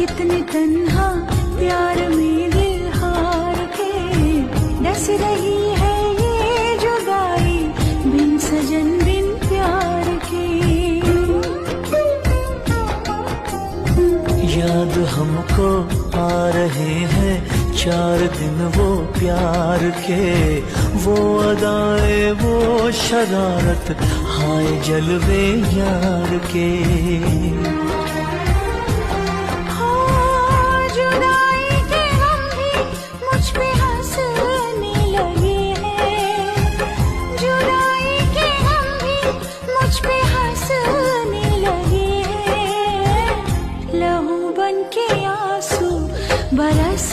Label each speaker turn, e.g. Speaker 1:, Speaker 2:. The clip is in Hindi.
Speaker 1: कितने तन्हा प्यार में दिल हार के डस रही है ये जुदाई बिन सजन बिन प्यार के।
Speaker 2: याद हमको आ रहे हैं 4 दिन वो प्यार के, वो अदाए वो शरारत हाय जलवे यार के।
Speaker 1: जुदाई के गम भी मुझ पे हंसने लगे हैं, जुदाई के गम भी मुझ पे हंसने लगे हैं, लहू बन के आंसू बरस